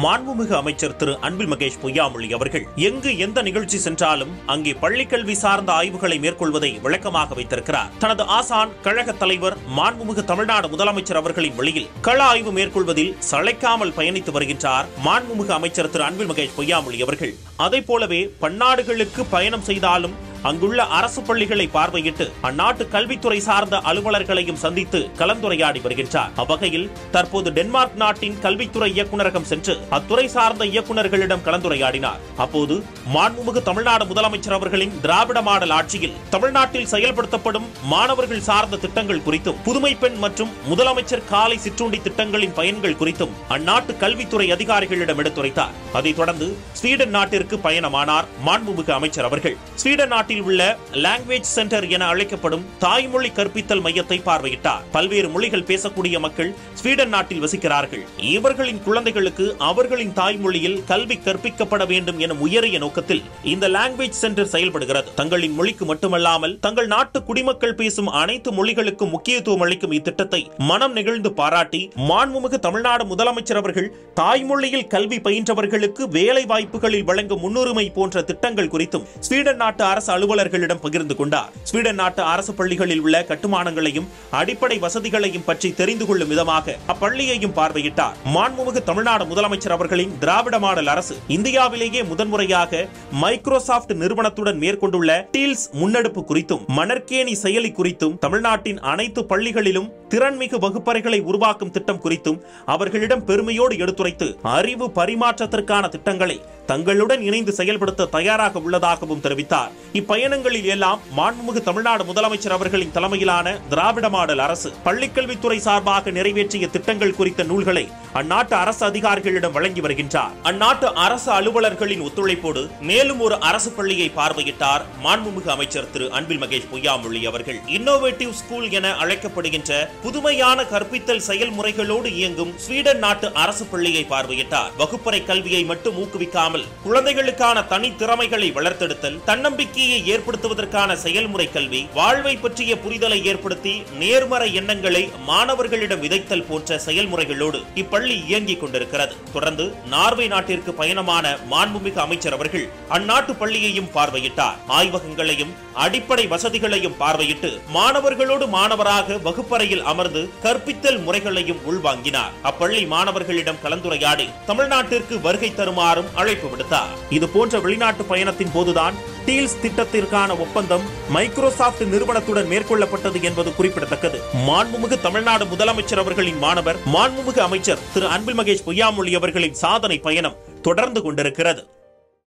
மாண்புமிகு அமைச்சர் திரு அன்பில் மகேஷ் பொய்யாமொழி அவர்கள் எங்கு எந்த நிகழ்ச்சி சென்றாலும் அங்கே பள்ளிக்கல்வி சார்ந்த ஆய்வுகளை மேற்கொள்வதை விளக்கமாக வைத்திருக்கிறார். தனது ஆசான் கழக தலைவர் மாண்புமிகு தமிழ்நாடு முதலமைச்சர் அவர்களின் வழியில் கள ஆய்வு மேற்கொள்வதில் சளைக்காமல் பயணித்து வருகின்றார் மாண்புமிகு அமைச்சர் திரு அன்பில் மகேஷ் பொய்யாமொழி அவர்கள். அதை போலவே பன்னாடுகளுக்கு பயணம் செய்தாலும் அங்குள்ள அரசு பள்ளிகளை பார்வையிட்டு அந்நாட்டு கல்வித்துறை சார்ந்த அலுவலர்களையும் சந்தித்து கலந்துரையாடி வருகின்றார். அவ்வகையில் தற்போது டென்மார்க் நாட்டின் கல்வித்துறை இயக்குநரகம் சென்று அத்துறை சார்ந்த இயக்குநர்களிடம் கலந்துரையாடினார். அப்போது மாண்புமிகு தமிழ்நாடு முதலமைச்சர் அவர்களின் திராவிட மாடல் ஆட்சியில் தமிழ்நாட்டில் செயல்படுத்தப்படும் மாணவர்கள் சார்ந்த திட்டங்கள் குறித்தும் புதுமை பெண் மற்றும் முதலமைச்சர் காலை சிற்றுண்டி திட்டங்களின் பயன்கள் குறித்தும் அந்நாட்டு கல்வித்துறை அதிகாரிகளிடம் எடுத்துரைத்தார். அதைத் தொடர்ந்து ஸ்வீடன் நாட்டிற்கு பயணமானார் மாண்புமிகு அமைச்சர் அவர்கள். ஸ்வீடன் நாட்டில் உள்ள லாங்குவேஜ் சென்டர் என அழைக்கப்படும் தாய்மொழி கற்பித்தல் மையத்தை பார்வையிட்டார். பல்வேறு மொழிகள் பேசக்கூடிய மக்கள் ஸ்வீடன் நாட்டில் வசிக்கிறார்கள். இவர்களின் குழந்தைகளுக்கு அவர்களின் தாய்மொழியில் கல்வி கற்பிக்கப்பட வேண்டும் என உயரிய நோக்கத்தில் இந்த லாங்குவேஜ் சென்டர் செயல்படுகிறது. தங்களின் மொழிக்கு மட்டுமல்லாமல் தங்கள் நாட்டு குடிமக்கள் பேசும் அனைத்து மொழிகளுக்கும் முக்கியத்துவம் அளிக்கும் இத்திட்டத்தை மனம் நெகிழ்ந்து பாராட்டி மாண்புமிகு தமிழ்நாடு முதலமைச்சர் அவர்கள் தாய்மொழியில் கல்வி பயின்றவர்களுக்கு வேலை வாய்ப்புகளில் வழங்கும் முன்னுரிமை போன்ற திட்டங்கள் குறித்தும் ஸ்வீடன் நாட்டு அரசு அலுவலர்களிடம் பகிர்ந்து கொண்டார். ஸ்வீடன் நாட்டு அரசு பள்ளிகளில் உள்ள கட்டுமானங்களையும் அடிப்படை வசதிகளையும் பற்றி தெரிந்து கொள்ளும் விதமாக அப்பள்ளியையும் பார்வையிட்டார். மாண்புமிகு தமிழ்நாடு முதலமைச்சர் அவர்களின் திராவிட மாடல் அரசு இந்தியாவிலேயே முதன்முறையாக மைக்ரோசாப்ட் நிறுவனத்துடன் மேற்கொண்டுள்ள டீல்ஸ் முன்னெடுப்பு குறித்தும் மணற்கேணி செயலி குறித்தும் தமிழ்நாட்டின் அனைத்து பள்ளிகளிலும் திறன்மிகு வகுப்பறைகளை உருவாக்கும் திட்டம் குறித்தும் அவர்களிடம் பெருமையோடு எடுத்துரைத்து அறிவு பரிமாற்றத்திற்கான திட்டங்களை தங்களுடன் இணைந்து செயல்படுத்த தயாராக உள்ளதாகவும் தெரிவித்தார். இப்பயணங்களில் எல்லாம் மாண்புமிகு தமிழ்நாடு முதலமைச்சர் அவர்களின் தலைமையிலான திராவிட மாடல் அரசு பள்ளிக்கல்வித்துறை சார்பாக நிறைவேற்றிய திட்டங்கள் குறித்த நூல்களை அந்நாட்டு அரசு அதிகாரிகளிடம் வழங்கி வருகின்றார். அந்நாட்டு அரசு அலுவலர்களின் ஒத்துழைப்போடு மேலும் ஒரு அரசு பள்ளியை பார்வையிட்டார் மாண்புமிகு அமைச்சர் திரு அன்பில் மகேஷ் பொய்யாமொழி அவர்கள். இன்னோவேட்டிவ் ஸ்கூல் என அழைக்கப்படுகின்ற புதுமையான கற்பித்தல் செயல்முறைகளோடு இயங்கும் ஸ்வீடன் நாட்டு அரசு பள்ளியை பார்வையிட்டார். வகுப்பறை கல்வியை மட்டும் ஊக்குவிக்காமல் குழந்தைகளுக்கான தனி திறமைகளை வளர்த்தெடுத்தல், தன்னம்பிக்கையை ஏற்படுத்துவதற்கான செயல்முறை கல்வி, வாழ்வை பற்றிய புரிதலை ஏற்படுத்தி நேர்மறை எண்ணங்களை மாணவர்களிடம் விதைத்தல் போன்ற செயல்முறைகளோடு இப்பள்ளி இயங்கிக் கொண்டிருக்கிறது. தொடர்ந்து நார்வே நாட்டிற்கு பயணமான மாண்புமிகு அமைச்சர் அவர்கள் அந்நாட்டு பள்ளியையும் பார்வையிட்டார். ஆய்வகங்களையும் அடிப்படை வசதிகளையும் பார்வையிட்டு மாணவர்களோடு மாணவராக வகுப்பறையில் அமர்ந்து கற்பித்தல் முறைகளையும் உள்வாங்கினார். அப்பள்ளி மாணவர்களிடம் கலந்துரையாடி தமிழ்நாட்டிற்கு வருகை தருமாறும் அழைப்பு விடுத்தார். இது போன்ற வெளிநாட்டு பயணத்தின் போதுதான் டீல்ஸ் திட்டத்திற்கான ஒப்பந்தம் மைக்ரோசாப்ட் நிறுவனத்துடன் மேற்கொள்ளப்பட்டது என்பது குறிப்பிடத்தக்கது. மாண்புமிகு தமிழ்நாடு முதலமைச்சர் அவர்களின் மாணவர் மாண்புமிகு அமைச்சர் திரு அன்பில் மகேஷ் பொய்யாமொழி அவர்களின் சாதனை பயணம் தொடர்ந்து கொண்டிருக்கிறது.